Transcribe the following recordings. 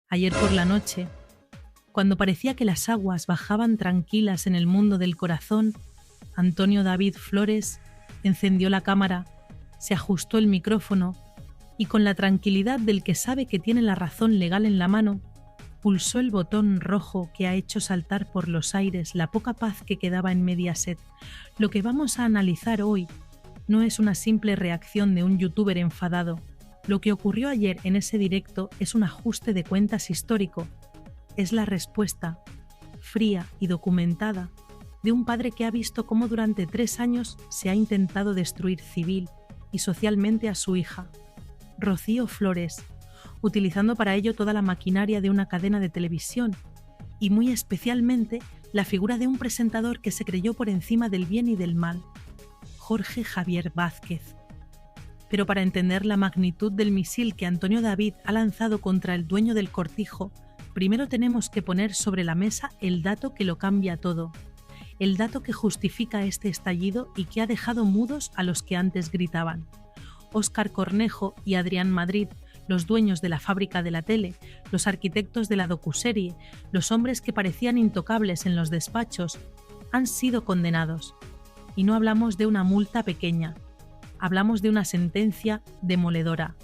Ayer por la noche, cuando parecía que las aguas bajaban tranquilas en el mundo del corazón, Antonio David Flores encendió la cámara, se ajustó el micrófono y con la tranquilidad del que sabe que tiene la razón legal en la mano, pulsó el botón rojo que ha hecho saltar por los aires la poca paz que quedaba en Mediaset. Lo que vamos a analizar hoy no es una simple reacción de un youtuber enfadado. Lo que ocurrió ayer en ese directo es un ajuste de cuentas histórico. Es la respuesta, fría y documentada, de un padre que ha visto cómo durante 3 años se ha intentado destruir civil y socialmente a su hija, Rocío Flores, utilizando para ello toda la maquinaria de una cadena de televisión y muy especialmente la figura de un presentador que se creyó por encima del bien y del mal, Jorge Javier Vázquez. Pero para entender la magnitud del misil que Antonio David ha lanzado contra el dueño del cortijo, primero tenemos que poner sobre la mesa el dato que lo cambia todo, el dato que justifica este estallido y que ha dejado mudos a los que antes gritaban. Óscar Cornejo y Adrián Madrid, los dueños de la fábrica de la tele, los arquitectos de la docuserie, los hombres que parecían intocables en los despachos, han sido condenados. Y no hablamos de una multa pequeña, hablamos de una sentencia demoledora.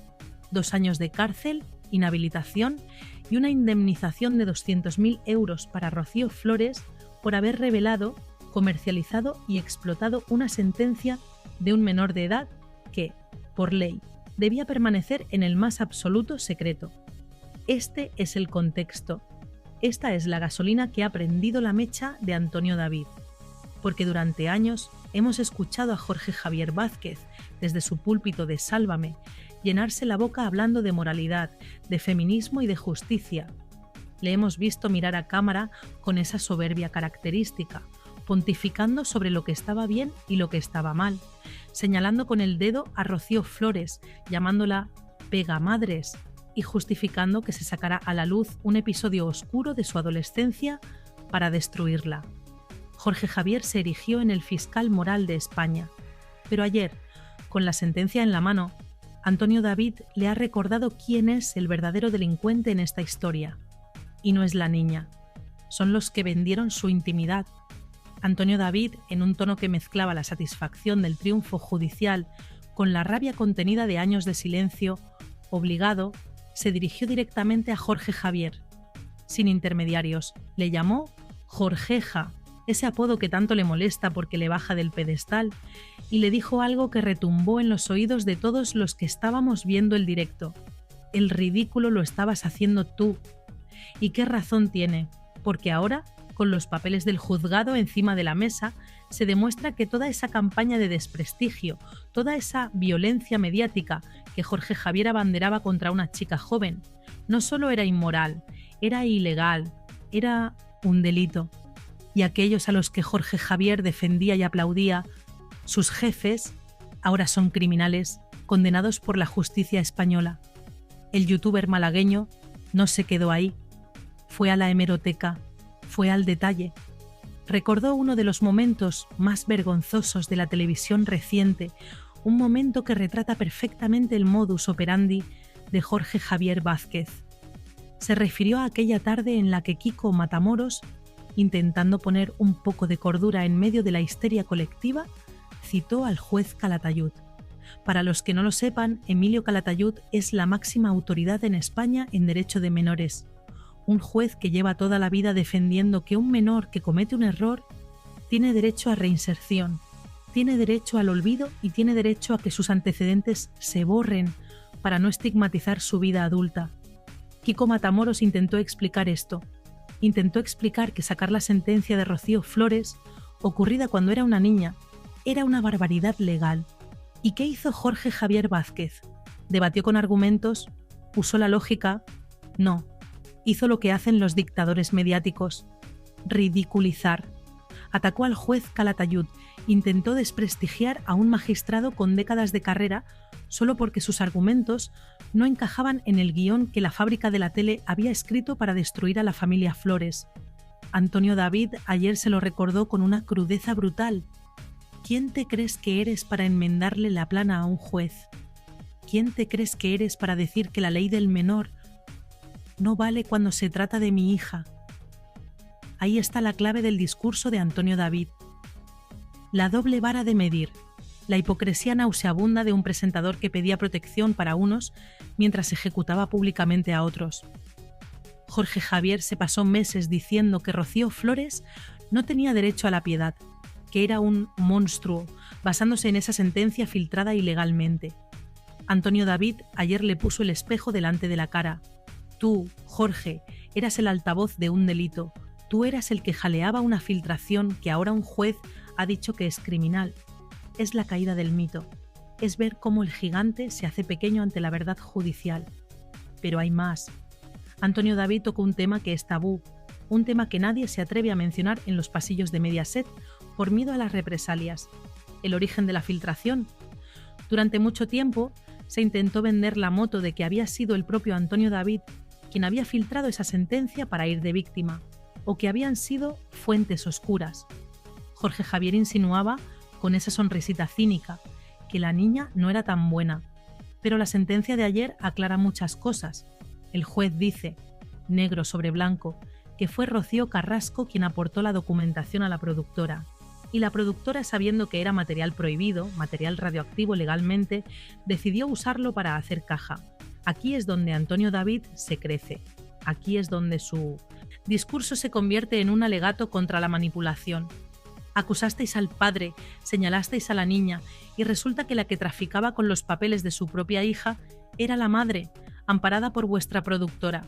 2 años de cárcel, inhabilitación y una indemnización de 200.000 euros para Rocío Flores por haber revelado, comercializado y explotado una sentencia de un menor de edad que, por ley, debía permanecer en el más absoluto secreto. Este es el contexto. Esta es la gasolina que ha prendido la mecha de Antonio David. Porque durante años hemos escuchado a Jorge Javier Vázquez, desde su púlpito de Sálvame, llenarse la boca hablando de moralidad, de feminismo y de justicia. Le hemos visto mirar a cámara con esa soberbia característica, pontificando sobre lo que estaba bien y lo que estaba mal, señalando con el dedo a Rocío Flores, llamándola pegamadres y justificando que se sacará a la luz un episodio oscuro de su adolescencia para destruirla. Jorge Javier se erigió en el fiscal moral de España, pero ayer, con la sentencia en la mano, Antonio David le ha recordado quién es el verdadero delincuente en esta historia. Y no es la niña, son los que vendieron su intimidad. Antonio David, en un tono que mezclaba la satisfacción del triunfo judicial con la rabia contenida de años de silencio, obligado, se dirigió directamente a Jorge Javier. Sin intermediarios, le llamó Jorgeja, ese apodo que tanto le molesta porque le baja del pedestal, y le dijo algo que retumbó en los oídos de todos los que estábamos viendo el directo. El ridículo lo estabas haciendo tú. ¿Y qué razón tiene? Porque ahora, con los papeles del juzgado encima de la mesa, se demuestra que toda esa campaña de desprestigio, toda esa violencia mediática que Jorge Javier abanderaba contra una chica joven, no solo era inmoral, era ilegal, era un delito. Y aquellos a los que Jorge Javier defendía y aplaudía, sus jefes, ahora son criminales condenados por la justicia española. El youtuber malagueño no se quedó ahí, fue a la hemeroteca, fue al detalle. Recordó uno de los momentos más vergonzosos de la televisión reciente, un momento que retrata perfectamente el modus operandi de Jorge Javier Vázquez. Se refirió a aquella tarde en la que Kiko Matamoros, intentando poner un poco de cordura en medio de la histeria colectiva, citó al juez Calatayud. Para los que no lo sepan, Emilio Calatayud es la máxima autoridad en España en derecho de menores. Un juez que lleva toda la vida defendiendo que un menor que comete un error tiene derecho a reinserción, tiene derecho al olvido y tiene derecho a que sus antecedentes se borren para no estigmatizar su vida adulta. Kiko Matamoros intentó explicar esto. Intentó explicar que sacar la sentencia de Rocío Flores, ocurrida cuando era una niña, era una barbaridad legal. ¿Y qué hizo Jorge Javier Vázquez? ¿Debatió con argumentos? ¿Usó la lógica? No. Hizo lo que hacen los dictadores mediáticos: ridiculizar. Atacó al juez Calatayud, intentó desprestigiar a un magistrado con décadas de carrera solo porque sus argumentos no encajaban en el guión que la fábrica de la tele había escrito para destruir a la familia Flores. Antonio David ayer se lo recordó con una crudeza brutal. ¿Quién te crees que eres para enmendarle la plana a un juez? ¿Quién te crees que eres para decir que la ley del menor no vale cuando se trata de mi hija. Ahí está la clave del discurso de Antonio David. La doble vara de medir, la hipocresía nauseabunda de un presentador que pedía protección para unos mientras ejecutaba públicamente a otros. Jorge Javier se pasó meses diciendo que Rocío Flores no tenía derecho a la piedad, que era un monstruo, basándose en esa sentencia filtrada ilegalmente. Antonio David ayer le puso el espejo delante de la cara. Tú, Jorge, eras el altavoz de un delito. Tú eras el que jaleaba una filtración que ahora un juez ha dicho que es criminal. Es la caída del mito. Es ver cómo el gigante se hace pequeño ante la verdad judicial. Pero hay más. Antonio David tocó un tema que es tabú, un tema que nadie se atreve a mencionar en los pasillos de Mediaset por miedo a las represalias. El origen de la filtración. Durante mucho tiempo se intentó vender la moto de que había sido el propio Antonio David quien había filtrado esa sentencia para ir de víctima, o que habían sido fuentes oscuras. Jorge Javier insinuaba, con esa sonrisita cínica, que la niña no era tan buena. Pero la sentencia de ayer aclara muchas cosas. El juez dice, negro sobre blanco, que fue Rocío Carrasco quien aportó la documentación a la productora. Y la productora, sabiendo que era material prohibido, material radioactivo legalmente, decidió usarlo para hacer caja. Aquí es donde Antonio David se crece. Aquí es donde su discurso se convierte en un alegato contra la manipulación. Acusasteis al padre, señalasteis a la niña, y resulta que la que traficaba con los papeles de su propia hija era la madre, amparada por vuestra productora.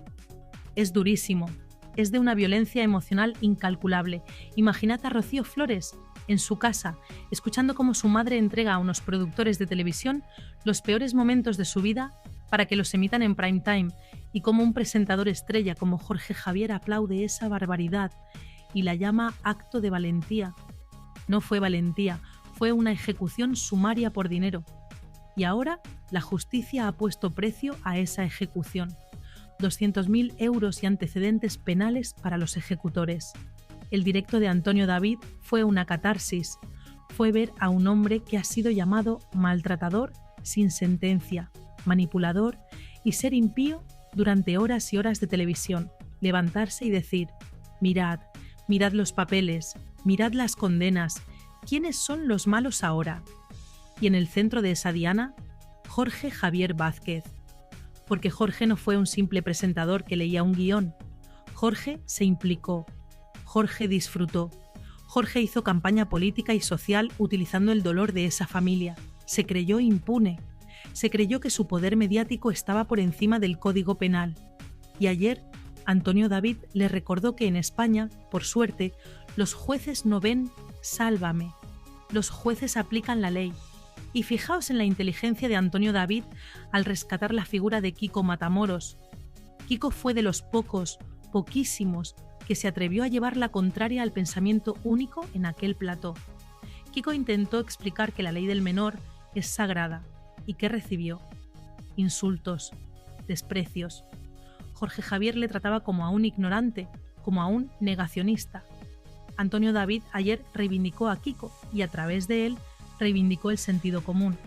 Es durísimo, es de una violencia emocional incalculable. Imaginad a Rocío Flores en su casa, escuchando cómo su madre entrega a unos productores de televisión los peores momentos de su vida para que los emitan en prime time, y cómo un presentador estrella como Jorge Javier aplaude esa barbaridad y la llama acto de valentía. No fue valentía, fue una ejecución sumaria por dinero. Y ahora la justicia ha puesto precio a esa ejecución. 200.000 euros y antecedentes penales para los ejecutores. El directo de Antonio David fue una catarsis. Fue ver a un hombre que ha sido llamado maltratador sin sentencia, manipulador y ser impío durante horas y horas de televisión. Levantarse y decir, mirad, mirad los papeles, mirad las condenas, ¿quiénes son los malos ahora? Y en el centro de esa diana, Jorge Javier Vázquez. Porque Jorge no fue un simple presentador que leía un guión. Jorge se implicó. Jorge disfrutó. Jorge hizo campaña política y social utilizando el dolor de esa familia. Se creyó impune. Se creyó que su poder mediático estaba por encima del Código Penal. Y ayer, Antonio David le recordó que en España, por suerte, los jueces no ven Sálvame. Los jueces aplican la ley. Y fijaos en la inteligencia de Antonio David al rescatar la figura de Kiko Matamoros. Kiko fue de los pocos, poquísimos, que se atrevió a llevar la contraria al pensamiento único en aquel plató. Kiko intentó explicar que la ley del menor es sagrada. ¿Y qué recibió? Insultos, desprecios. Jorge Javier le trataba como a un ignorante, como a un negacionista. Antonio David ayer reivindicó a Kiko y a través de él reivindicó el sentido común.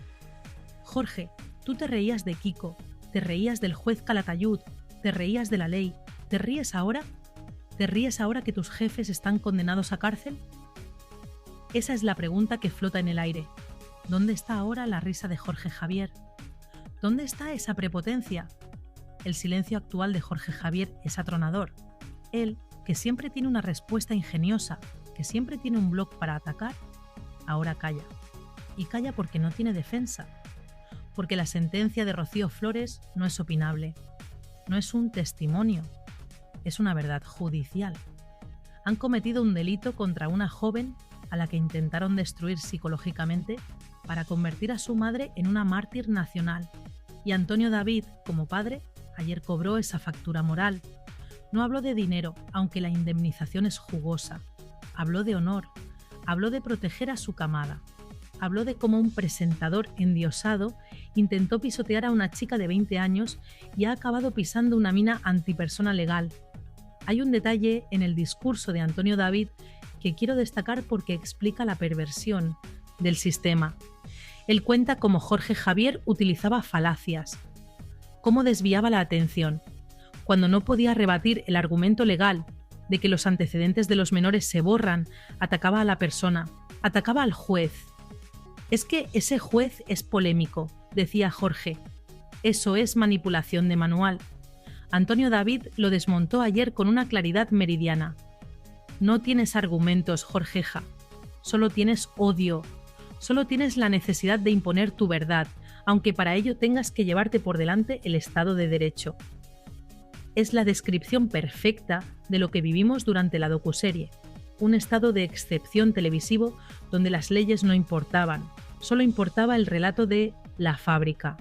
Jorge, tú te reías de Kiko, te reías del juez Calatayud, te reías de la ley, ¿te ríes ahora? ¿Te ríes ahora que tus jefes están condenados a cárcel? Esa es la pregunta que flota en el aire. ¿Dónde está ahora la risa de Jorge Javier? ¿Dónde está esa prepotencia? El silencio actual de Jorge Javier es atronador. Él, que siempre tiene una respuesta ingeniosa, que siempre tiene un blog para atacar, ahora calla. Y calla porque no tiene defensa. Porque la sentencia de Rocío Flores no es opinable. No es un testimonio. Es una verdad judicial. Han cometido un delito contra una joven a la que intentaron destruir psicológicamente para convertir a su madre en una mártir nacional. Y Antonio David, como padre, ayer cobró esa factura moral. No habló de dinero, aunque la indemnización es jugosa. Habló de honor. Habló de proteger a su camada. Habló de cómo un presentador endiosado intentó pisotear a una chica de 20 años y ha acabado pisando una mina antipersona legal. Hay un detalle en el discurso de Antonio David que quiero destacar porque explica la perversión del sistema. Él cuenta cómo Jorge Javier utilizaba falacias, cómo desviaba la atención. Cuando no podía rebatir el argumento legal de que los antecedentes de los menores se borran, atacaba a la persona, atacaba al juez. Es que ese juez es polémico, decía Jorge. Eso es manipulación de manual. Antonio David lo desmontó ayer con una claridad meridiana. No tienes argumentos, Jorgeja. Solo tienes odio. Solo tienes la necesidad de imponer tu verdad, aunque para ello tengas que llevarte por delante el Estado de Derecho. Es la descripción perfecta de lo que vivimos durante la docuserie. Un estado de excepción televisivo donde las leyes no importaban, solo importaba el relato de La Fábrica.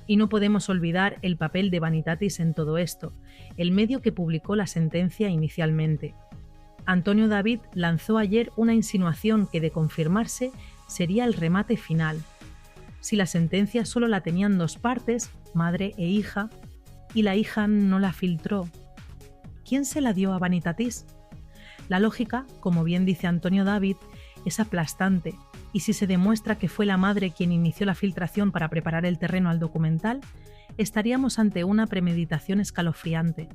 Y no podemos olvidar el papel de Vanitatis en todo esto, el medio que publicó la sentencia inicialmente. Antonio David lanzó ayer una insinuación que, de confirmarse, sería el remate final. Si la sentencia solo la tenían dos partes, madre e hija, y la hija no la filtró, ¿quién se la dio a Vanitatis? La lógica, como bien dice Antonio David, es aplastante, y si se demuestra que fue la madre quien inició la filtración para preparar el terreno al documental, estaríamos ante una premeditación escalofriante.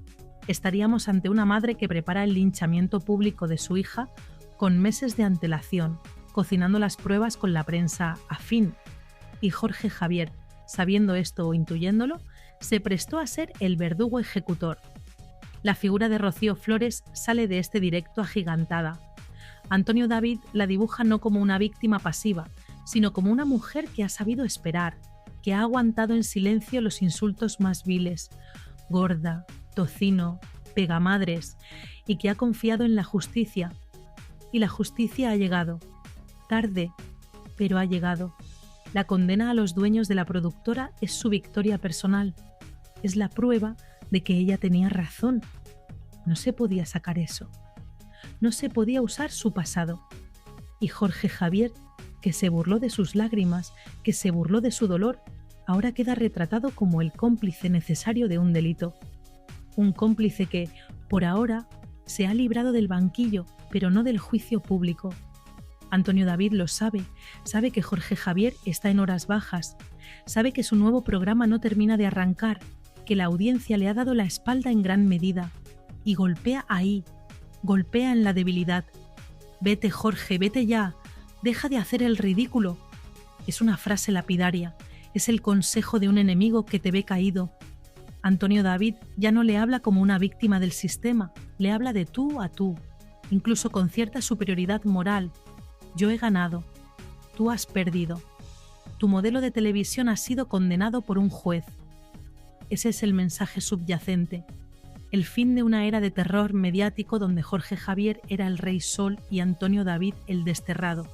Estaríamos ante una madre que prepara el linchamiento público de su hija con meses de antelación, cocinando las pruebas con la prensa afín. Y Jorge Javier, sabiendo esto o intuyéndolo, se prestó a ser el verdugo ejecutor. La figura de Rocío Flores sale de este directo agigantada. Antonio David la dibuja no como una víctima pasiva, sino como una mujer que ha sabido esperar, que ha aguantado en silencio los insultos más viles, gorda, tocino, pegamadres, y que ha confiado en la justicia. Y la justicia ha llegado. Tarde, pero ha llegado. La condena a los dueños de la productora es su victoria personal. Es la prueba de que ella tenía razón. No se podía sacar eso. No se podía usar su pasado. Y Jorge Javier, que se burló de sus lágrimas, que se burló de su dolor, ahora queda retratado como el cómplice necesario de un delito. Un cómplice que, por ahora, se ha librado del banquillo, pero no del juicio público. Antonio David lo sabe, sabe que Jorge Javier está en horas bajas, sabe que su nuevo programa no termina de arrancar, que la audiencia le ha dado la espalda en gran medida, y golpea ahí, golpea en la debilidad. Vete, Jorge, vete ya, deja de hacer el ridículo. Es una frase lapidaria, es el consejo de un enemigo que te ve caído. Antonio David ya no le habla como una víctima del sistema, le habla de tú a tú, incluso con cierta superioridad moral. Yo he ganado, tú has perdido. Tu modelo de televisión ha sido condenado por un juez. Ese es el mensaje subyacente. El fin de una era de terror mediático donde Jorge Javier era el rey Sol y Antonio David el desterrado.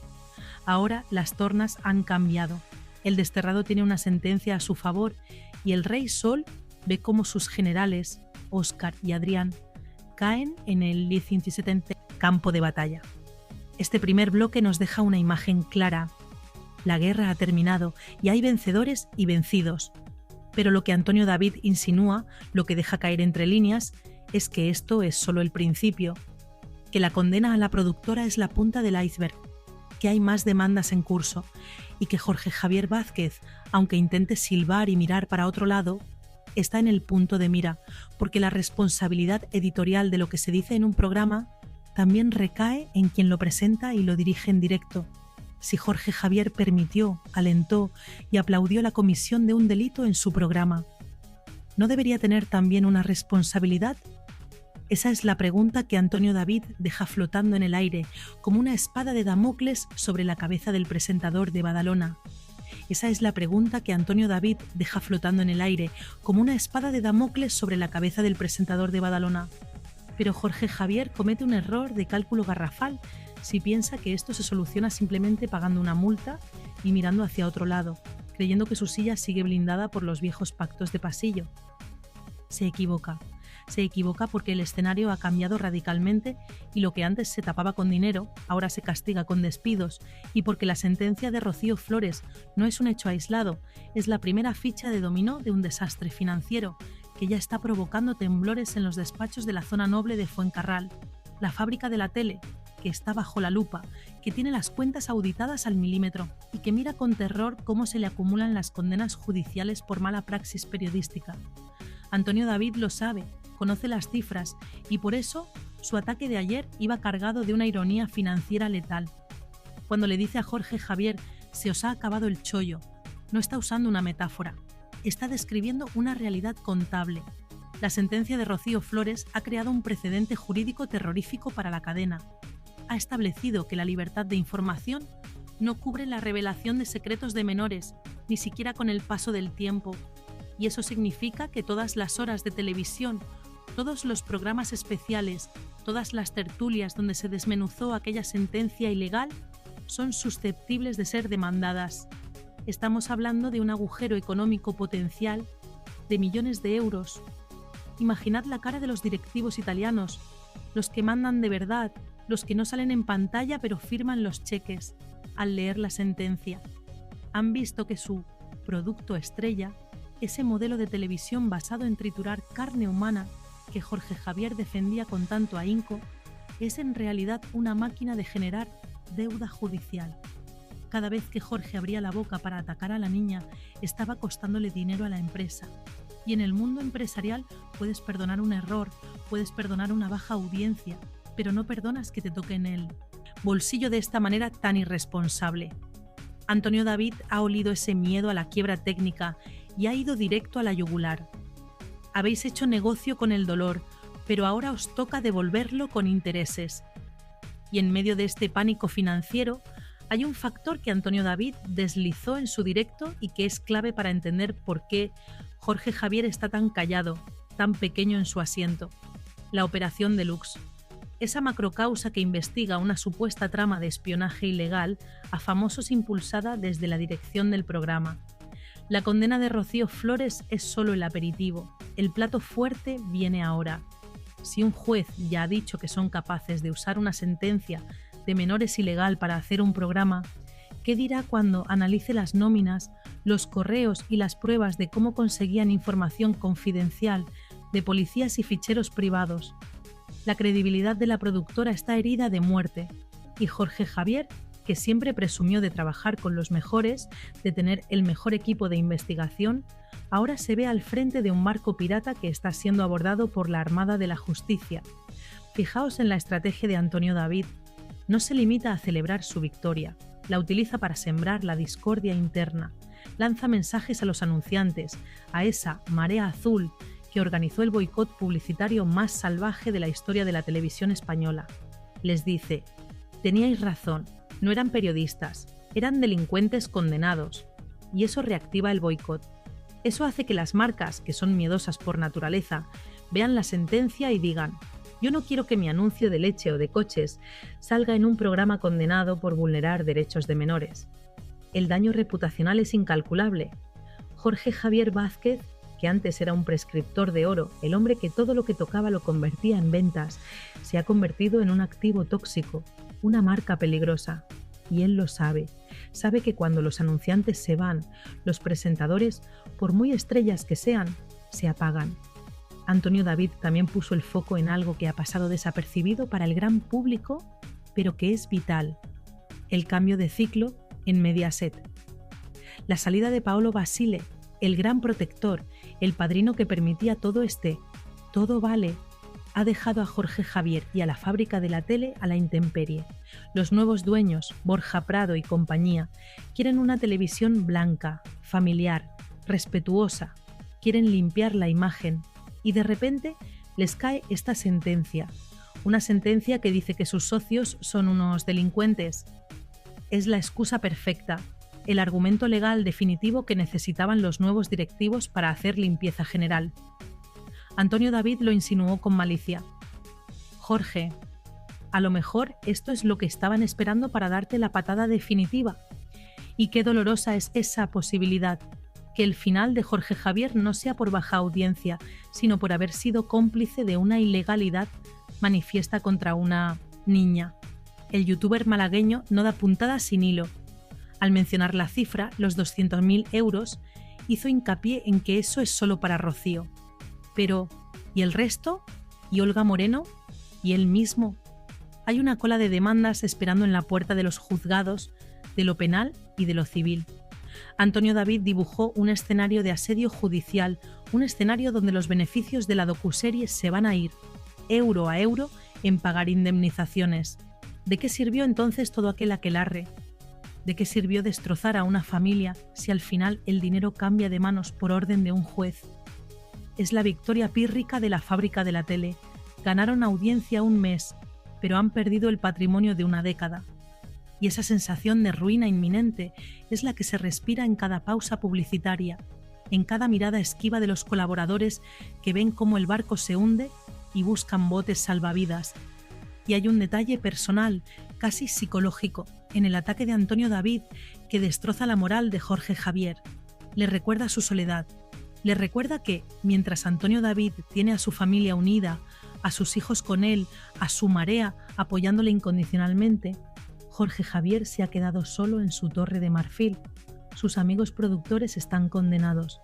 Ahora las tornas han cambiado. El desterrado tiene una sentencia a su favor y el rey Sol ve cómo sus generales, Óscar y Adrián, caen en el Licincissetente campo de batalla. Este primer bloque nos deja una imagen clara. La guerra ha terminado y hay vencedores y vencidos. Pero lo que Antonio David insinúa, lo que deja caer entre líneas, es que esto es solo el principio, que la condena a la productora es la punta del iceberg, que hay más demandas en curso y que Jorge Javier Vázquez, aunque intente silbar y mirar para otro lado, está en el punto de mira, porque la responsabilidad editorial de lo que se dice en un programa también recae en quien lo presenta y lo dirige en directo. Si Jorge Javier permitió, alentó y aplaudió la comisión de un delito en su programa, ¿no debería tener también una responsabilidad? Esa es la pregunta que Antonio David deja flotando en el aire, como una espada de Damocles sobre la cabeza del presentador de Badalona. Esa es la pregunta que Antonio David deja flotando en el aire, como una espada de Damocles sobre la cabeza del presentador de Badalona. Pero Jorge Javier comete un error de cálculo garrafal si piensa que esto se soluciona simplemente pagando una multa y mirando hacia otro lado, creyendo que su silla sigue blindada por los viejos pactos de pasillo. Se equivoca porque el escenario ha cambiado radicalmente y lo que antes se tapaba con dinero, ahora se castiga con despidos, y porque la sentencia de Rocío Flores no es un hecho aislado, es la primera ficha de dominó de un desastre financiero que ya está provocando temblores en los despachos de la zona noble de Fuencarral, la fábrica de la tele, que está bajo la lupa, que tiene las cuentas auditadas al milímetro y que mira con terror cómo se le acumulan las condenas judiciales por mala praxis periodística. Antonio David lo sabe conoce las cifras y por eso su ataque de ayer iba cargado de una ironía financiera letal. Cuando le dice a Jorge Javier, se os ha acabado el chollo, no está usando una metáfora, está describiendo una realidad contable. La sentencia de Rocío Flores ha creado un precedente jurídico terrorífico para la cadena. Ha establecido que la libertad de información no cubre la revelación de secretos de menores, ni siquiera con el paso del tiempo. Y eso significa que todas las horas de televisión, todos los programas especiales, todas las tertulias donde se desmenuzó aquella sentencia ilegal, son susceptibles de ser demandadas. Estamos hablando de un agujero económico potencial de millones de euros. Imaginad la cara de los directivos italianos, los que mandan de verdad, los que no salen en pantalla pero firman los cheques, al leer la sentencia. Han visto que su producto estrella, ese modelo de televisión basado en triturar carne humana que Jorge Javier defendía con tanto ahínco, es en realidad una máquina de generar deuda judicial. Cada vez que Jorge abría la boca para atacar a la niña, estaba costándole dinero a la empresa. Y en el mundo empresarial puedes perdonar un error, puedes perdonar una baja audiencia, pero no perdonas que te toque en el bolsillo de esta manera tan irresponsable. Antonio David ha olido ese miedo a la quiebra técnica y ha ido directo a la yugular. Habéis hecho negocio con el dolor, pero ahora os toca devolverlo con intereses. Y en medio de este pánico financiero, hay un factor que Antonio David deslizó en su directo y que es clave para entender por qué Jorge Javier está tan callado, tan pequeño en su asiento. La Operación Deluxe. Esa macrocausa que investiga una supuesta trama de espionaje ilegal a famosos impulsada desde la dirección del programa. La condena de Rocío Flores es solo el aperitivo. El plato fuerte viene ahora. Si un juez ya ha dicho que son capaces de usar una sentencia de menores ilegal para hacer un programa, ¿qué dirá cuando analice las nóminas, los correos y las pruebas de cómo conseguían información confidencial de policías y ficheros privados? La credibilidad de la productora está herida de muerte y Jorge Javier, que siempre presumió de trabajar con los mejores, de tener el mejor equipo de investigación, ahora se ve al frente de un barco pirata que está siendo abordado por la Armada de la Justicia. Fijaos en la estrategia de Antonio David. No se limita a celebrar su victoria, la utiliza para sembrar la discordia interna. Lanza mensajes a los anunciantes, a esa marea azul que organizó el boicot publicitario más salvaje de la historia de la televisión española. Les dice: teníais razón, no eran periodistas, eran delincuentes condenados. Y eso reactiva el boicot. Eso hace que las marcas, que son miedosas por naturaleza, vean la sentencia y digan: yo no quiero que mi anuncio de leche o de coches salga en un programa condenado por vulnerar derechos de menores. El daño reputacional es incalculable. Jorge Javier Vázquez, que antes era un prescriptor de oro, el hombre que todo lo que tocaba lo convertía en ventas, se ha convertido en un activo tóxico, una marca peligrosa. Y él lo sabe. Sabe que cuando los anunciantes se van, los presentadores, por muy estrellas que sean, se apagan. Antonio David también puso el foco en algo que ha pasado desapercibido para el gran público, pero que es vital: el cambio de ciclo en Mediaset. La salida de Paolo Basile, el gran protector, el padrino que permitía todo todo vale, ha dejado a Jorge Javier y a la fábrica de la tele a la intemperie. Los nuevos dueños, Borja Prado y compañía, quieren una televisión blanca, familiar, respetuosa. Quieren limpiar la imagen. Y de repente les cae esta sentencia. Una sentencia que dice que sus socios son unos delincuentes. Es la excusa perfecta, el argumento legal definitivo que necesitaban los nuevos directivos para hacer limpieza general. Antonio David lo insinuó con malicia. Jorge, a lo mejor esto es lo que estaban esperando para darte la patada definitiva. Y qué dolorosa es esa posibilidad, que el final de Jorge Javier no sea por baja audiencia, sino por haber sido cómplice de una ilegalidad manifiesta contra una niña. El youtuber malagueño no da puntada sin hilo. Al mencionar la cifra, los 200.000 euros, hizo hincapié en que eso es solo para Rocío. Pero, ¿y el resto? ¿Y Olga Moreno? ¿Y él mismo? Hay una cola de demandas esperando en la puerta de los juzgados, de lo penal y de lo civil. Antonio David dibujó un escenario de asedio judicial, Un escenario donde los beneficios de la docuserie se van a ir, euro a euro, en pagar indemnizaciones. ¿De qué sirvió entonces todo aquel aquelarre? ¿De qué sirvió destrozar a una familia si al final el dinero cambia de manos por orden de un juez? Es la victoria pírrica de la fábrica de la tele. Ganaron audiencia un mes, pero han perdido el patrimonio de una década. Y esa sensación de ruina inminente es la que se respira en cada pausa publicitaria, en cada mirada esquiva de los colaboradores que ven cómo el barco se hunde y buscan botes salvavidas. Y hay un detalle personal, casi psicológico, en el ataque de Antonio David que destroza la moral de Jorge Javier. Le recuerda su soledad. Le recuerda que, mientras Antonio David tiene a su familia unida, a sus hijos con él, a su marea apoyándole incondicionalmente, Jorge Javier se ha quedado solo en su torre de marfil. Sus amigos productores están condenados.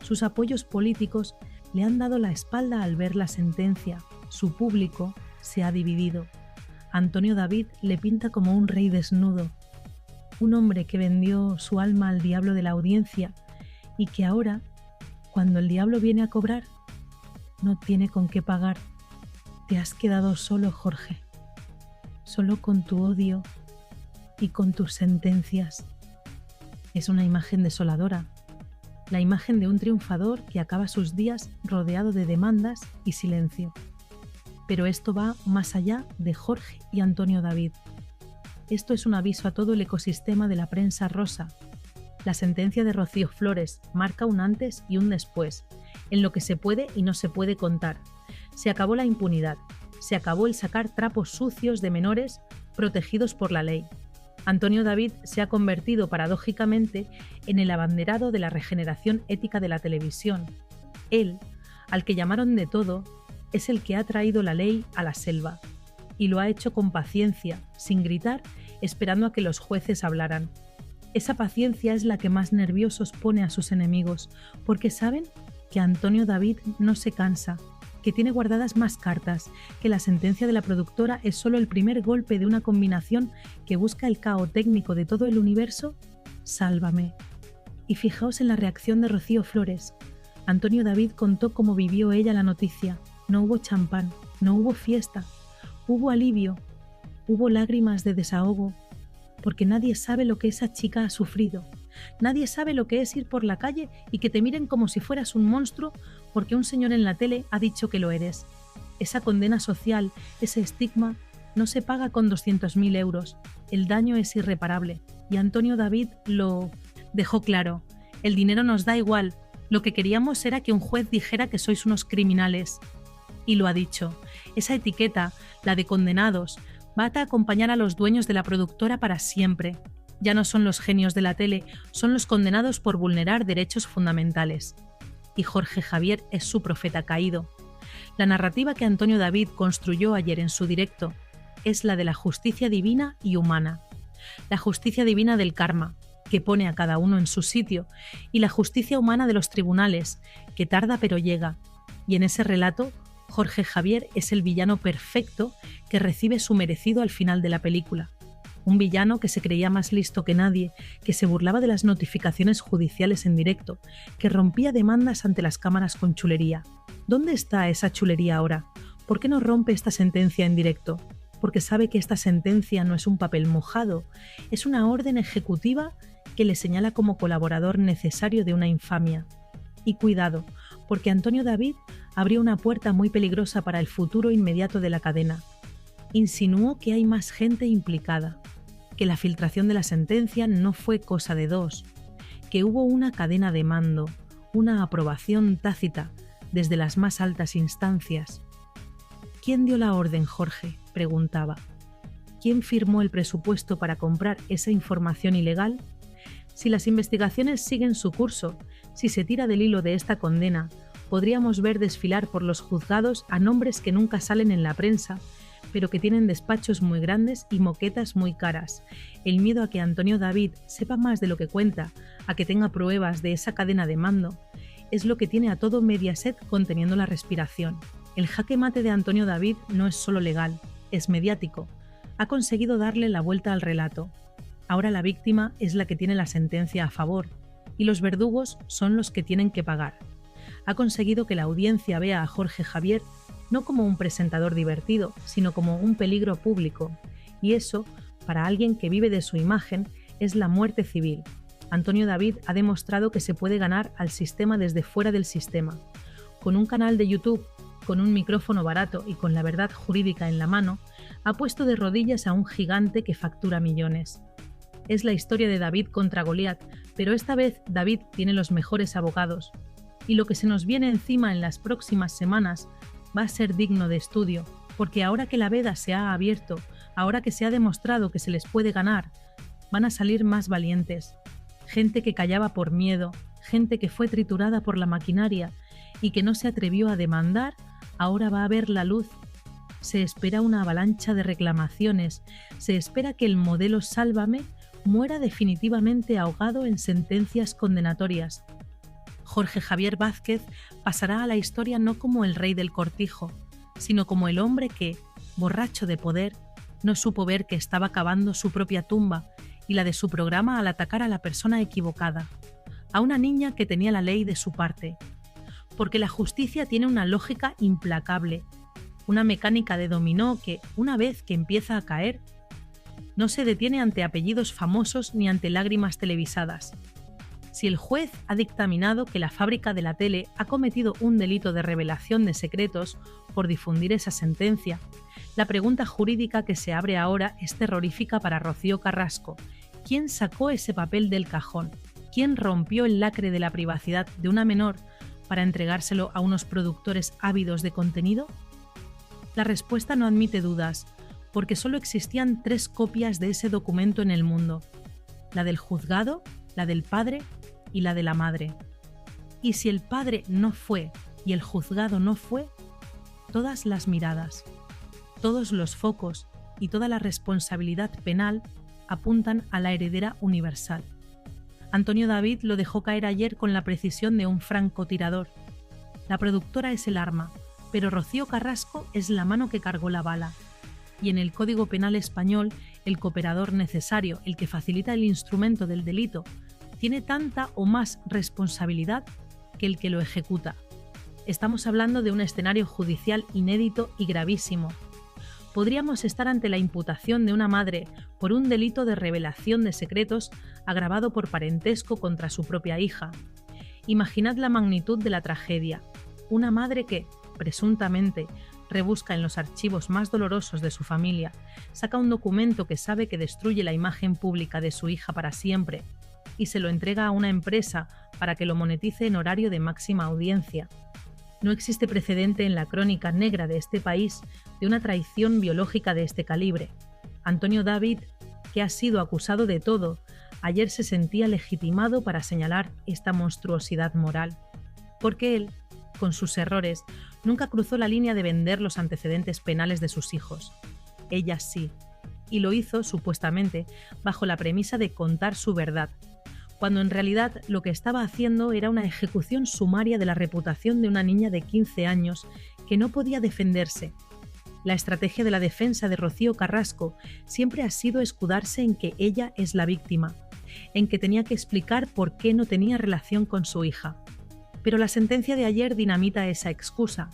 Sus apoyos políticos le han dado la espalda al ver la sentencia. Su público se ha dividido. Antonio David le pinta como un rey desnudo, un hombre que vendió su alma al diablo de la audiencia y que ahora, cuando el diablo viene a cobrar, no tiene con qué pagar. Te has quedado solo, Jorge, solo con tu odio y con tus sentencias. Es una imagen desoladora, la imagen de un triunfador que acaba sus días rodeado de demandas y silencio. Pero esto va más allá de Jorge y Antonio David. Esto es un aviso a todo el ecosistema de la prensa rosa. La sentencia de Rocío Flores marca un antes y un después, en lo que se puede y no se puede contar. Se acabó la impunidad, se acabó el sacar trapos sucios de menores protegidos por la ley. Antonio David se ha convertido paradójicamente en el abanderado de la regeneración ética de la televisión. Él, al que llamaron de todo, es el que ha traído la ley a la selva, y lo ha hecho con paciencia, sin gritar, esperando a que los jueces hablaran. Esa paciencia es la que más nerviosos pone a sus enemigos, porque saben que Antonio David no se cansa, que tiene guardadas más cartas, que la sentencia de la productora es solo el primer golpe de una combinación que busca el caos técnico de todo el universo. Sálvame. Y fijaos en la reacción de Rocío Flores. Antonio David contó cómo vivió ella la noticia. No hubo champán, no hubo fiesta, hubo alivio, hubo lágrimas de desahogo, porque nadie sabe lo que esa chica ha sufrido. Nadie sabe lo que es ir por la calle y que te miren como si fueras un monstruo porque un señor en la tele ha dicho que lo eres. Esa condena social, ese estigma, no se paga con 200.000 euros. El daño es irreparable. Y Antonio David lo dejó claro. El dinero nos da igual. Lo que queríamos era que un juez dijera que sois unos criminales. Y lo ha dicho. Esa etiqueta, la de condenados, va a acompañar a los dueños de la productora para siempre. Ya no son los genios de la tele, son los condenados por vulnerar derechos fundamentales. Y Jorge Javier es su profeta caído. La narrativa que Antonio David construyó ayer en su directo es la de la justicia divina y humana. La justicia divina del karma, que pone a cada uno en su sitio, y la justicia humana de los tribunales, que tarda pero llega. Y en ese relato, Jorge Javier es el villano perfecto que recibe su merecido al final de la película. Un villano que se creía más listo que nadie, que se burlaba de las notificaciones judiciales en directo, que rompía demandas ante las cámaras con chulería. ¿Dónde está esa chulería ahora? ¿Por qué no rompe esta sentencia en directo? Porque sabe que esta sentencia no es un papel mojado, es una orden ejecutiva que le señala como colaborador necesario de una infamia. Y cuidado, porque Antonio David abrió una puerta muy peligrosa para el futuro inmediato de la cadena. Insinuó que hay más gente implicada, que la filtración de la sentencia no fue cosa de dos, que hubo una cadena de mando, una aprobación tácita desde las más altas instancias. ¿Quién dio la orden, Jorge?, preguntaba. ¿Quién firmó el presupuesto para comprar esa información ilegal? Si las investigaciones siguen su curso, si se tira del hilo de esta condena, podríamos ver desfilar por los juzgados a nombres que nunca salen en la prensa, pero que tienen despachos muy grandes y moquetas muy caras. El miedo a que Antonio David sepa más de lo que cuenta, a que tenga pruebas de esa cadena de mando, es lo que tiene a todo Mediaset conteniendo la respiración. El jaque mate de Antonio David no es solo legal, es mediático. Ha conseguido darle la vuelta al relato. Ahora la víctima es la que tiene la sentencia a favor, y los verdugos son los que tienen que pagar. ha conseguido que la audiencia vea a Jorge Javier no como un presentador divertido, sino como un peligro público. Y eso, para alguien que vive de su imagen, es la muerte civil. Antonio David ha demostrado que se puede ganar al sistema desde fuera del sistema. Con un canal de YouTube, con un micrófono barato y con la verdad jurídica en la mano, ha puesto de rodillas a un gigante que factura millones. Es la historia de David contra Goliat, pero esta vez David tiene los mejores abogados. Y lo que se nos viene encima en las próximas semanas va a ser digno de estudio, porque ahora que la veda se ha abierto, ahora que se ha demostrado que se les puede ganar, van a salir más valientes. Gente que callaba por miedo, gente que fue triturada por la maquinaria y que no se atrevió a demandar, ahora va a ver la luz. Se espera una avalancha de reclamaciones, se espera que el modelo Sálvame muera definitivamente ahogado en sentencias condenatorias. Jorge Javier Vázquez pasará a la historia no como el rey del cortijo, sino como el hombre que, borracho de poder, no supo ver que estaba cavando su propia tumba y la de su programa al atacar a la persona equivocada, a una niña que tenía la ley de su parte. Porque la justicia tiene una lógica implacable, una mecánica de dominó que, una vez que empieza a caer, no se detiene ante apellidos famosos ni ante lágrimas televisadas. Si el juez ha dictaminado que la fábrica de la tele ha cometido un delito de revelación de secretos por difundir esa sentencia, la pregunta jurídica que se abre ahora es terrorífica para Rocío Carrasco. ¿Quién sacó ese papel del cajón? ¿Quién rompió el lacre de la privacidad de una menor para entregárselo a unos productores ávidos de contenido? La respuesta no admite dudas, porque solo existían 3 copias de ese documento en el mundo: la del juzgado, la del padre y la de la madre. Y si el padre no fue y el juzgado no fue, todas las miradas, todos los focos y toda la responsabilidad penal apuntan a la heredera universal. Antonio David lo dejó caer ayer con la precisión de un francotirador. La productora es el arma, pero Rocío Carrasco es la mano que cargó la bala. Y en el Código Penal español, el cooperador necesario, el que facilita el instrumento del delito, tiene tanta o más responsabilidad que el que lo ejecuta. Estamos hablando de un escenario judicial inédito y gravísimo. Podríamos estar ante la imputación de una madre por un delito de revelación de secretos agravado por parentesco contra su propia hija. Imaginad la magnitud de la tragedia. Una madre que, presuntamente, rebusca en los archivos más dolorosos de su familia, saca un documento que sabe que destruye la imagen pública de su hija para siempre y se lo entrega a una empresa para que lo monetice en horario de máxima audiencia. No existe precedente en la crónica negra de este país de una traición biológica de este calibre. Antonio David, que ha sido acusado de todo, ayer se sentía legitimado para señalar esta monstruosidad moral. Porque él, con sus errores, nunca cruzó la línea de vender los antecedentes penales de sus hijos. Ella sí, y lo hizo, supuestamente, bajo la premisa de contar su verdad, cuando en realidad lo que estaba haciendo era una ejecución sumaria de la reputación de una niña de 15 años que no podía defenderse. La estrategia de la defensa de Rocío Carrasco siempre ha sido escudarse en que ella es la víctima, en que tenía que explicar por qué no tenía relación con su hija. Pero la sentencia de ayer dinamita esa excusa.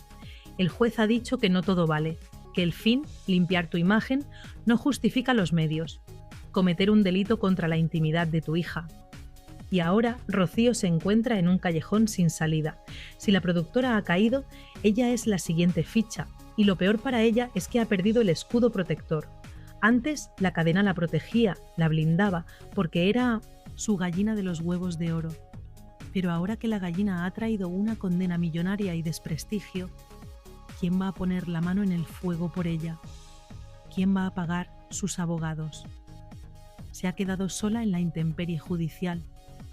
El juez ha dicho que no todo vale, que el fin, limpiar tu imagen, no justifica los medios. Cometer un delito contra la intimidad de tu hija. Y ahora Rocío se encuentra en un callejón sin salida. Si la productora ha caído, ella es la siguiente ficha, y lo peor para ella es que ha perdido el escudo protector. Antes la cadena la protegía, la blindaba, porque era su gallina de los huevos de oro. Pero ahora que la gallina ha traído una condena millonaria y desprestigio, ¿quién va a poner la mano en el fuego por ella? ¿Quién va a pagar sus abogados? Se ha quedado sola en la intemperie judicial,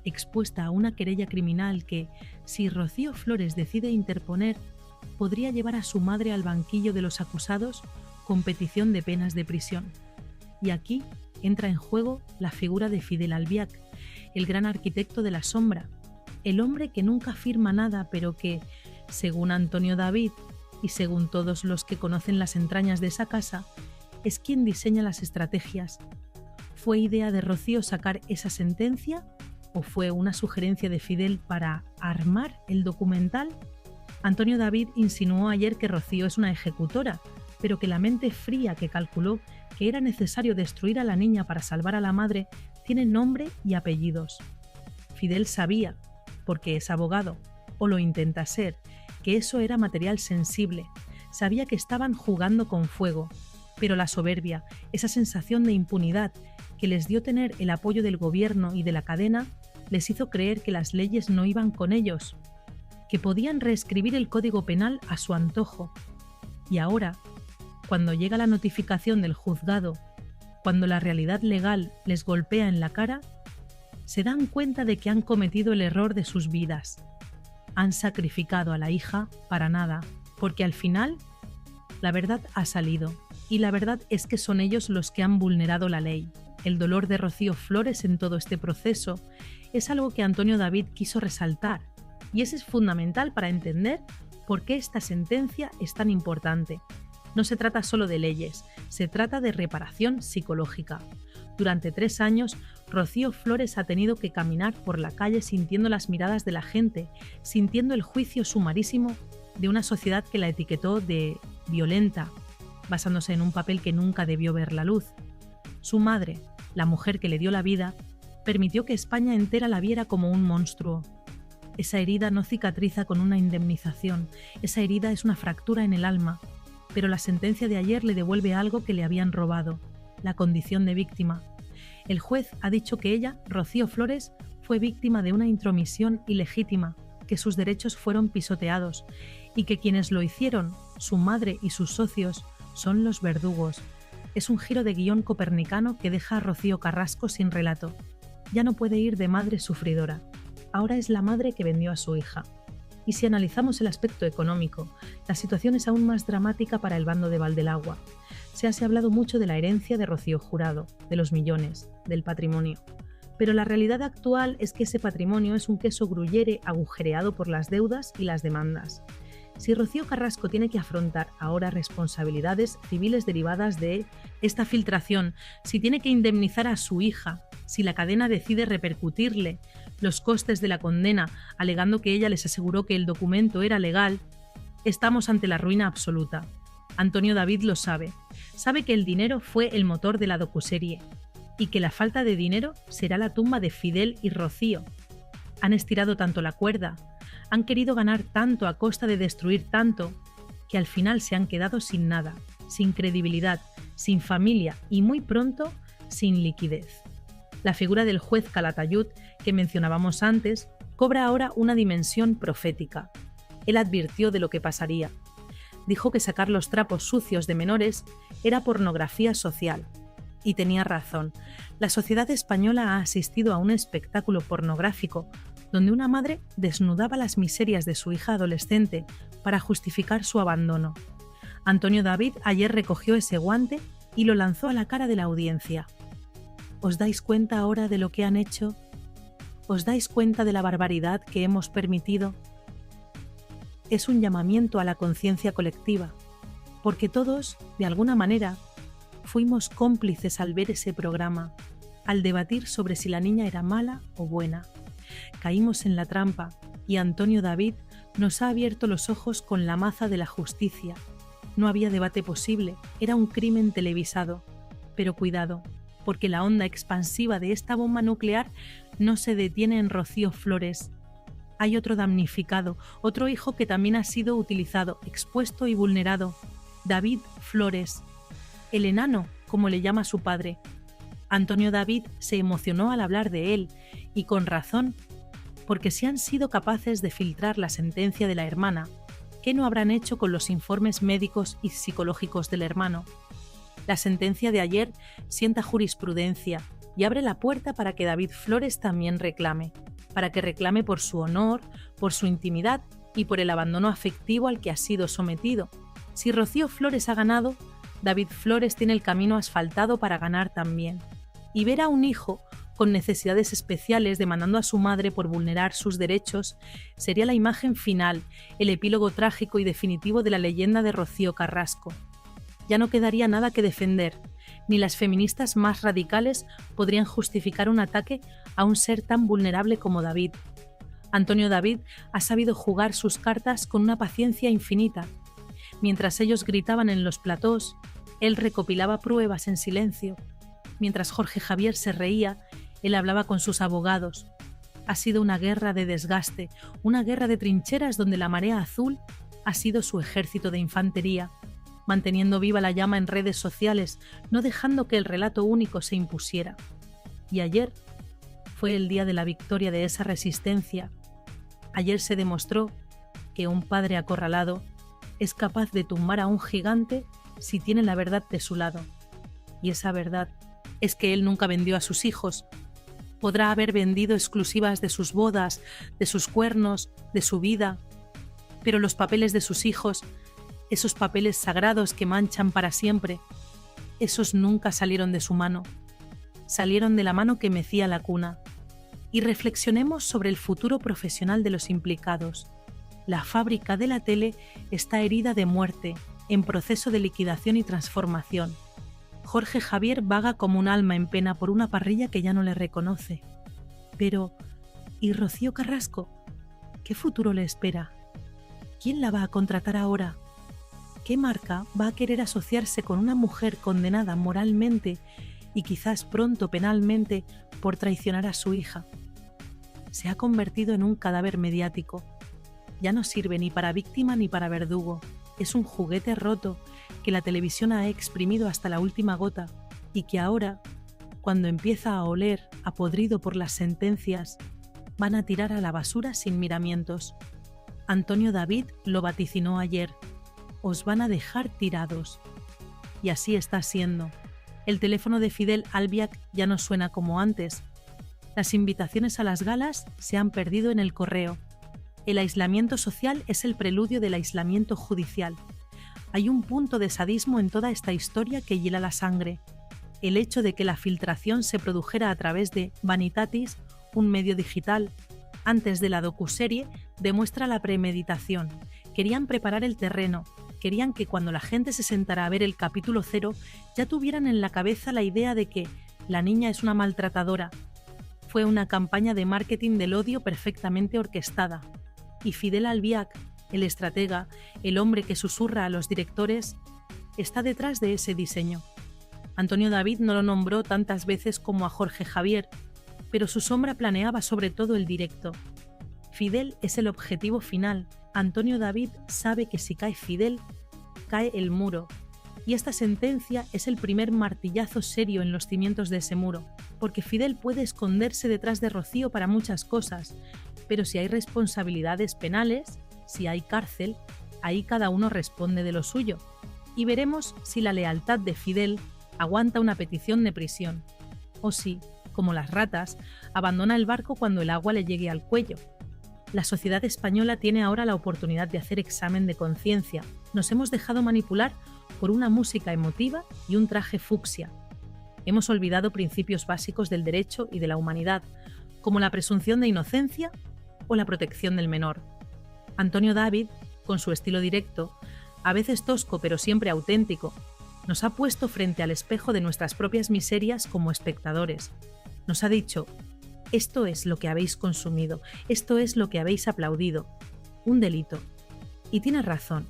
expuesta a una querella criminal que, si Rocío Flores decide interponer, podría llevar a su madre al banquillo de los acusados con petición de penas de prisión. Y aquí entra en juego la figura de Fidel Albiac, el gran arquitecto de la sombra, el hombre que nunca firma nada, pero que, según Antonio David y según todos los que conocen las entrañas de esa casa, es quien diseña las estrategias. ¿Fue idea de Rocío sacar esa sentencia? ¿O fue una sugerencia de Fidel para armar el documental? Antonio David insinuó ayer que Rocío es una ejecutora, pero que la mente fría que calculó que era necesario destruir a la niña para salvar a la madre tiene nombre y apellidos. Fidel sabía, porque es abogado, o lo intenta ser, que eso era material sensible. Sabía que estaban jugando con fuego, pero la soberbia, esa sensación de impunidad que les dio tener el apoyo del gobierno y de la cadena, les hizo creer que las leyes no iban con ellos, que podían reescribir el Código Penal a su antojo. Y ahora, cuando llega la notificación del juzgado, cuando la realidad legal les golpea en la cara, se dan cuenta de que han cometido el error de sus vidas. Han sacrificado a la hija para nada, porque al final la verdad ha salido, y la verdad es que son ellos los que han vulnerado la ley. El dolor de Rocío Flores en todo este proceso es algo que Antonio David quiso resaltar, y eso es fundamental para entender por qué esta sentencia es tan importante. No se trata solo de leyes, se trata de reparación psicológica. Durante 3 años, Rocío Flores ha tenido que caminar por la calle sintiendo las miradas de la gente, sintiendo el juicio sumarísimo de una sociedad que la etiquetó de violenta, basándose en un papel que nunca debió ver la luz. Su madre, la mujer que le dio la vida, permitió que España entera la viera como un monstruo. Esa herida no cicatriza con una indemnización, esa herida es una fractura en el alma, pero la sentencia de ayer le devuelve algo que le habían robado, la condición de víctima. El juez ha dicho que ella, Rocío Flores, fue víctima de una intromisión ilegítima, que sus derechos fueron pisoteados y que quienes lo hicieron, su madre y sus socios, son los verdugos. Es un giro de guión copernicano que deja a Rocío Carrasco sin relato. Ya no puede ir de madre sufridora. Ahora es la madre que vendió a su hija. Y si analizamos el aspecto económico, la situación es aún más dramática para el bando de Valdelagua. Se ha hablado mucho de la herencia de Rocío Jurado, de los millones, del patrimonio. Pero la realidad actual es que ese patrimonio es un queso gruyere agujereado por las deudas y las demandas. Si Rocío Carrasco tiene que afrontar ahora responsabilidades civiles derivadas de esta filtración, si tiene que indemnizar a su hija, si la cadena decide repercutirle los costes de la condena, alegando que ella les aseguró que el documento era legal, estamos ante la ruina absoluta. Antonio David lo sabe. Sabe que el dinero fue el motor de la docuserie y que la falta de dinero será la tumba de Fidel y Rocío. Han estirado tanto la cuerda, han querido ganar tanto a costa de destruir tanto, que al final se han quedado sin nada, sin credibilidad, sin familia y muy pronto sin liquidez. La figura del juez Calatayud, que mencionábamos antes, cobra ahora una dimensión profética. Él advirtió de lo que pasaría. Dijo que sacar los trapos sucios de menores era pornografía social. Y tenía razón. La sociedad española ha asistido a un espectáculo pornográfico donde una madre desnudaba las miserias de su hija adolescente para justificar su abandono. Antonio David ayer recogió ese guante y lo lanzó a la cara de la audiencia. ¿Os dais cuenta ahora de lo que han hecho? ¿Os dais cuenta de la barbaridad que hemos permitido? Es un llamamiento a la conciencia colectiva, porque todos, de alguna manera, fuimos cómplices al ver ese programa, al debatir sobre si la niña era mala o buena. Caímos en la trampa y Antonio David nos ha abierto los ojos con la maza de la justicia. No había debate posible, era un crimen televisado. Pero cuidado, porque la onda expansiva de esta bomba nuclear no se detiene en Rocío Flores. Hay otro damnificado, otro hijo que también ha sido utilizado, expuesto y vulnerado. David Flores, el enano, como le llama su padre. Antonio David se emocionó al hablar de él, y con razón, porque si han sido capaces de filtrar la sentencia de la hermana, ¿qué no habrán hecho con los informes médicos y psicológicos del hermano? La sentencia de ayer sienta jurisprudencia y abre la puerta para que David Flores también reclame, para que reclame por su honor, por su intimidad y por el abandono afectivo al que ha sido sometido. Si Rocío Flores ha ganado, David Flores tiene el camino asfaltado para ganar también. Y ver a un hijo con necesidades especiales demandando a su madre por vulnerar sus derechos sería la imagen final, el epílogo trágico y definitivo de la leyenda de Rocío Carrasco. Ya no quedaría nada que defender, ni las feministas más radicales podrían justificar un ataque a un ser tan vulnerable como David. Antonio David ha sabido jugar sus cartas con una paciencia infinita. Mientras ellos gritaban en los platós, él recopilaba pruebas en silencio. Mientras Jorge Javier se reía, él hablaba con sus abogados. Ha sido una guerra de desgaste, una guerra de trincheras donde la marea azul ha sido su ejército de infantería, manteniendo viva la llama en redes sociales, no dejando que el relato único se impusiera. Y ayer fue el día de la victoria de esa resistencia. Ayer se demostró que un padre acorralado es capaz de tumbar a un gigante si tiene la verdad de su lado. Y esa verdad es que él nunca vendió a sus hijos. Podrá haber vendido exclusivas de sus bodas, de sus cuernos, de su vida, pero los papeles de sus hijos, esos papeles sagrados que manchan para siempre, esos nunca salieron de su mano. Salieron de la mano que mecía la cuna. Y reflexionemos sobre el futuro profesional de los implicados. La fábrica de la tele está herida de muerte, en proceso de liquidación y transformación. Jorge Javier vaga como un alma en pena por una parrilla que ya no le reconoce. Pero, ¿y Rocío Carrasco? ¿Qué futuro le espera? ¿Quién la va a contratar ahora? ¿Qué marca va a querer asociarse con una mujer condenada moralmente y quizás pronto penalmente por traicionar a su hija? Se ha convertido en un cadáver mediático. Ya no sirve ni para víctima ni para verdugo. Es un juguete roto que la televisión ha exprimido hasta la última gota y que ahora, cuando empieza a oler a podrido por las sentencias, van a tirar a la basura sin miramientos. Antonio David lo vaticinó ayer. Os van a dejar tirados. Y así está siendo. El teléfono de Fidel Albiac ya no suena como antes. Las invitaciones a las galas se han perdido en el correo. El aislamiento social es el preludio del aislamiento judicial. Hay un punto de sadismo en toda esta historia que hiela la sangre. El hecho de que la filtración se produjera a través de Vanitatis, un medio digital, antes de la docuserie, demuestra la premeditación. Querían preparar el terreno. Querían que cuando la gente se sentara a ver el capítulo 0 ya tuvieran en la cabeza la idea de que la niña es una maltratadora. Fue una campaña de marketing del odio perfectamente orquestada. Y Fidel Albiac, el estratega, el hombre que susurra a los directores, está detrás de ese diseño. Antonio David no lo nombró tantas veces como a Jorge Javier, pero su sombra planeaba sobre todo el directo. Fidel es el objetivo final. Antonio David sabe que si cae Fidel, cae el muro. Y esta sentencia es el primer martillazo serio en los cimientos de ese muro, porque Fidel puede esconderse detrás de Rocío para muchas cosas, pero si hay responsabilidades penales, si hay cárcel, ahí cada uno responde de lo suyo. Y veremos si la lealtad de Fidel aguanta una petición de prisión, o si, como las ratas, abandona el barco cuando el agua le llegue al cuello. La sociedad española tiene ahora la oportunidad de hacer examen de conciencia. Nos hemos dejado manipular por una música emotiva y un traje fucsia. Hemos olvidado principios básicos del derecho y de la humanidad, como la presunción de inocencia o la protección del menor. Antonio David, con su estilo directo, a veces tosco pero siempre auténtico, nos ha puesto frente al espejo de nuestras propias miserias como espectadores. Nos ha dicho: esto es lo que habéis consumido, esto es lo que habéis aplaudido. Un delito. Y tiene razón.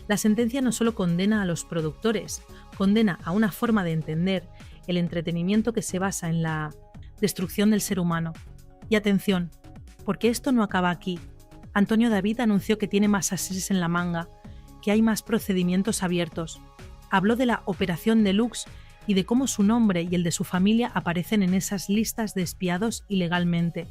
La sentencia no solo condena a los productores, condena a una forma de entender el entretenimiento que se basa en la destrucción del ser humano. Y atención, porque esto no acaba aquí. Antonio David anunció que tiene más ases en la manga, que hay más procedimientos abiertos. Habló de la Operación Deluxe y de cómo su nombre y el de su familia aparecen en esas listas de espiados ilegalmente.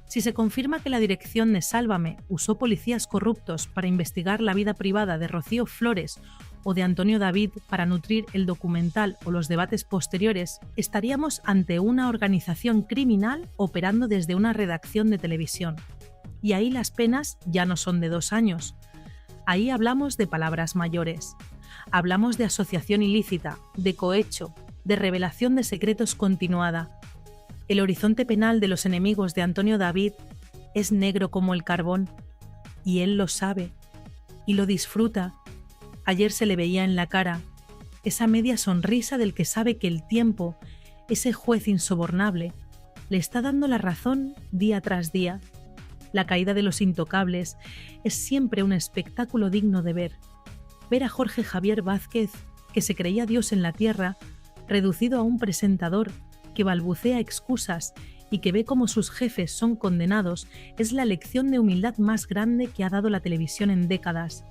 Si se confirma que la dirección de Sálvame usó policías corruptos para investigar la vida privada de Rocío Flores o de Antonio David para nutrir el documental o los debates posteriores, estaríamos ante una organización criminal operando desde una redacción de televisión. Y ahí las penas ya no son de 2 años. Ahí hablamos de palabras mayores. Hablamos de asociación ilícita, de cohecho, de revelación de secretos continuada. El horizonte penal de los enemigos de Antonio David es negro como el carbón, y él lo sabe, y lo disfruta. Ayer se le veía en la cara esa media sonrisa del que sabe que el tiempo, ese juez insobornable, le está dando la razón día tras día. La caída de los intocables es siempre un espectáculo digno de ver. Ver a Jorge Javier Vázquez, que se creía Dios en la tierra, reducido a un presentador que balbucea excusas y que ve cómo sus jefes son condenados, es la lección de humildad más grande que ha dado la televisión en décadas.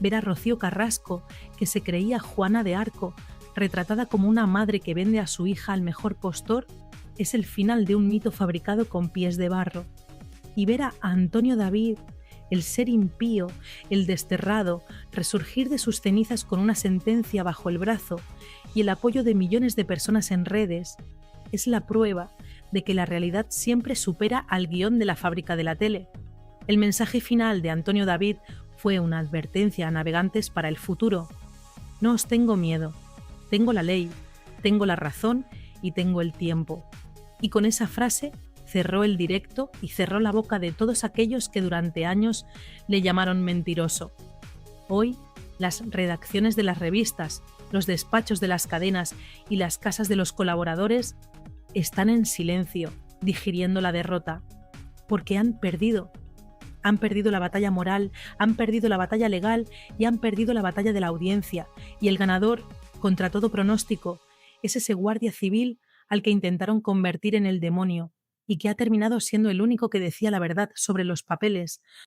Ver a Rocío Carrasco, que se creía Juana de Arco, retratada como una madre que vende a su hija al mejor postor, es el final de un mito fabricado con pies de barro. Y ver a Antonio David, el ser impío, el desterrado, resurgir de sus cenizas con una sentencia bajo el brazo y el apoyo de millones de personas en redes, es la prueba de que la realidad siempre supera al guión de la fábrica de la tele. El mensaje final de Antonio David fue una advertencia a navegantes para el futuro. No os tengo miedo, tengo la ley, tengo la razón y tengo el tiempo. Y con esa frase cerró el directo y cerró la boca de todos aquellos que durante años le llamaron mentiroso. Hoy, las redacciones de las revistas, los despachos de las cadenas y las casas de los colaboradores están en silencio, digiriendo la derrota, porque han perdido. Han perdido la batalla moral, han perdido la batalla legal y han perdido la batalla de la audiencia. Y el ganador, contra todo pronóstico, es ese guardia civil al que intentaron convertir en el demonio y que ha terminado siendo el único que decía la verdad sobre los papeles,